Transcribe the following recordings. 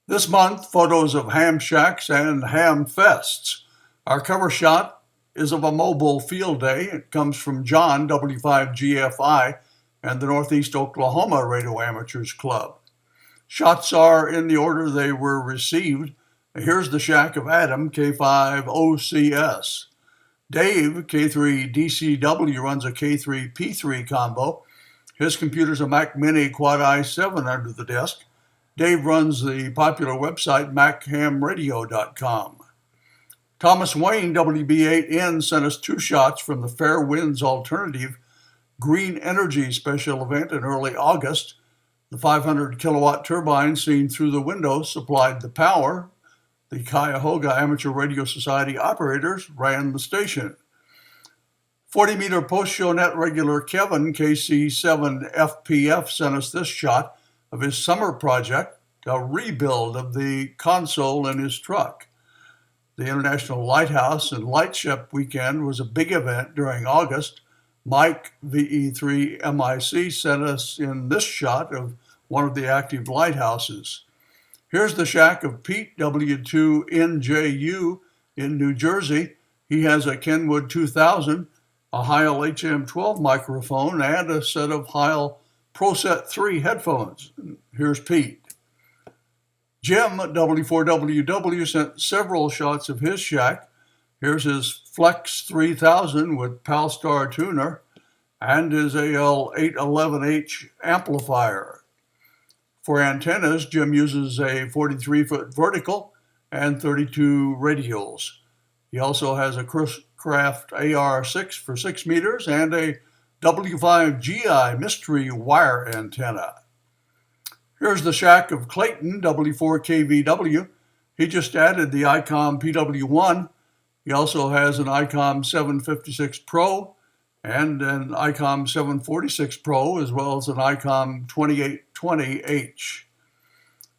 This month, photos of ham shacks and Hamfests. Our cover shot is of a mobile field day. It comes from John, W5GFI, and the Northeast Oklahoma Radio Amateurs Club. Shots are in the order they were received. Here's the shack of Adam, K5OCS. Dave, K3DCW, runs a K3P3 combo. His computer's a Mac Mini Quad i7 under the desk. Dave runs the popular website machamradio.com. Thomas Wayne, WB8N, sent us 2 shots from the Fair Winds Alternative Green Energy special event in early August. The 500 kilowatt turbine seen through the window supplied the power. The Cuyahoga Amateur Radio Society operators ran the station. 40-meter post-show net regular Kevin, KC7FPF, sent us this shot of his summer project, a rebuild of the console in his truck. The International Lighthouse and Lightship Weekend was a big event during August. Mike, VE3MIC, sent us in this shot of one of the active lighthouses. Here's the shack of Pete, W2NJU, in New Jersey. He has a Kenwood 2000, a Heil HM12 microphone, and a set of Heil ProSet 3 headphones. Here's Pete. Jim, W4WW, sent several shots of his shack. Here's his Flex 3000 with Palstar tuner and his AL811H amplifier. For antennas, Jim uses a 43-foot vertical and 32 radials. He also has a Craft AR6 for 6 meters and a W5GI mystery wire antenna. Here's the shack of Clayton, W4KVW. He just added the ICOM PW1. He also has an ICOM 756 Pro and an ICOM 746 Pro, as well as an ICOM 2820H.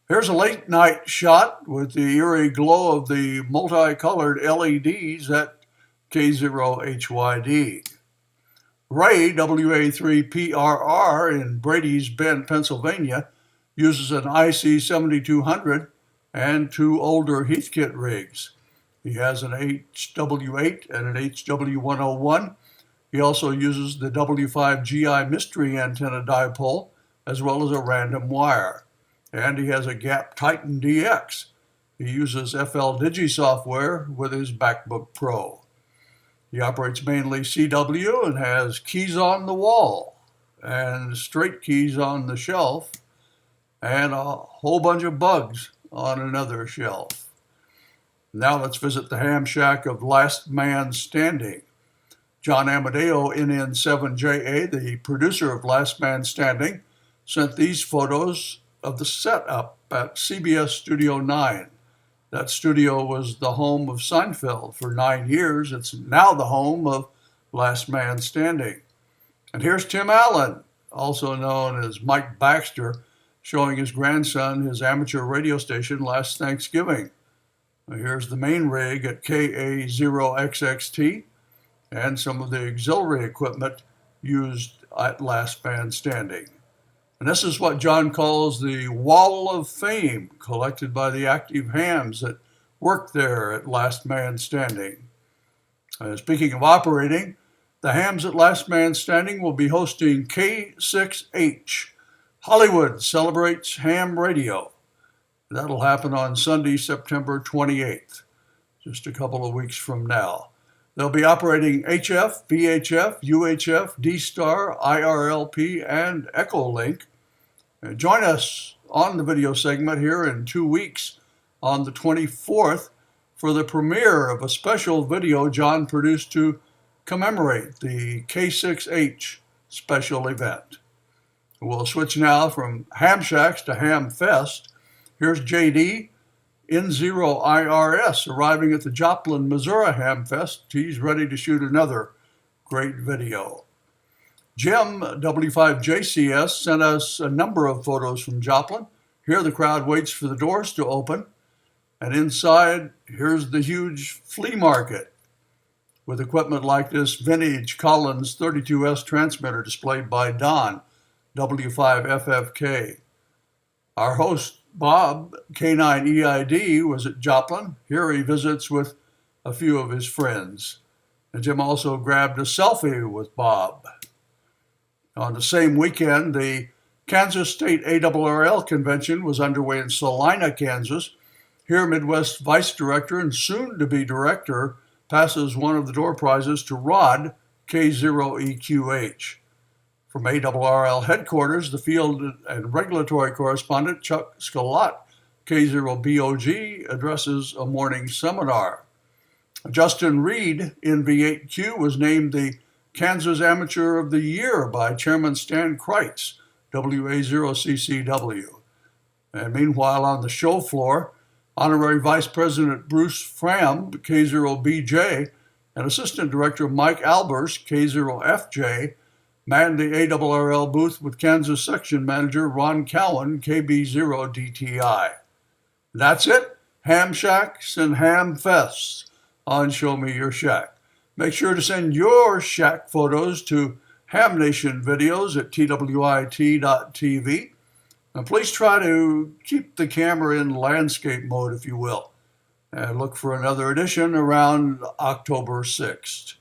Here's a late night shot with the eerie glow of the multicolored LEDs at K0HYD. Ray, WA3PRR, in Brady's Bend, Pennsylvania, uses an IC7200 and 2 older Heathkit rigs. He has an HW8 and an HW101. He also uses the W5GI mystery antenna dipole, as well as a random wire. And he has a Gap Titan DX. He uses FL Digi software with his MacBook Pro. He operates mainly CW and has keys on the wall and straight keys on the shelf and a whole bunch of bugs on another shelf. Now let's visit the ham shack of Last Man Standing. John Amadeo, NN7JA, the producer of Last Man Standing, sent these photos of the setup at CBS Studio 9. That studio was the home of Seinfeld for 9 years. It's now the home of Last Man Standing. And here's Tim Allen, also known as Mike Baxter, showing his grandson his amateur radio station last Thanksgiving. Here's the main rig at KA0XXT and some of the auxiliary equipment used at Last Man Standing. And this is what John calls the Wall of Fame, collected by the active hams that work there at Last Man Standing. Speaking of operating, the hams at Last Man Standing will be hosting K6H. Hollywood celebrates ham radio. That'll happen on Sunday, September 28th, just a couple of weeks from now. They'll be operating HF, VHF, UHF, D-Star, IRLP, and Echolink. Join us on the video segment here in 2 weeks on the 24th for the premiere of a special video John produced to commemorate the K6H special event. We'll switch now from ham shacks to Hamfest. Here's JD, N0IRS, arriving at the Joplin, Missouri Hamfest. He's ready to shoot another great video. Jim, W5JCS, sent us a number of photos from Joplin. Here the crowd waits for the doors to open. And inside, here's the huge flea market with equipment like this vintage Collins 32S transmitter displayed by Don, W5FFK. Our host, Bob, K9EID, was at Joblin. Here he visits with a few of his friends. And Jim also grabbed a selfie with Bob. On the same weekend, the Kansas State ARRL convention was underway in Sallina, Kansas. Here, Midwest Vice Director and soon-to-be Director passes one of the door prizes to Rod, K0EQH. From ARRL headquarters, the field and regulatory correspondent Chuck Scalott, K0BOG, addresses a morning seminar. Justin Reed, NV8Q, was named the Kansas Amateur of the Year by Chairman Stan Kreitz, WA0CCW. And meanwhile, on the show floor, Honorary Vice President Bruce Fram, K0BJ, and Assistant Director Mike Albers, K0FJ, manned the ARRL booth with Kansas Section Manager Ron Cowan, KB0DTI. That's it. Ham Shacks and Hamfests on Show Me Your Shack. Make sure to send your shack photos to Ham Nation Videos at twit.tv. And please try to keep the camera in landscape mode, if you will. And look for another edition around October 6th.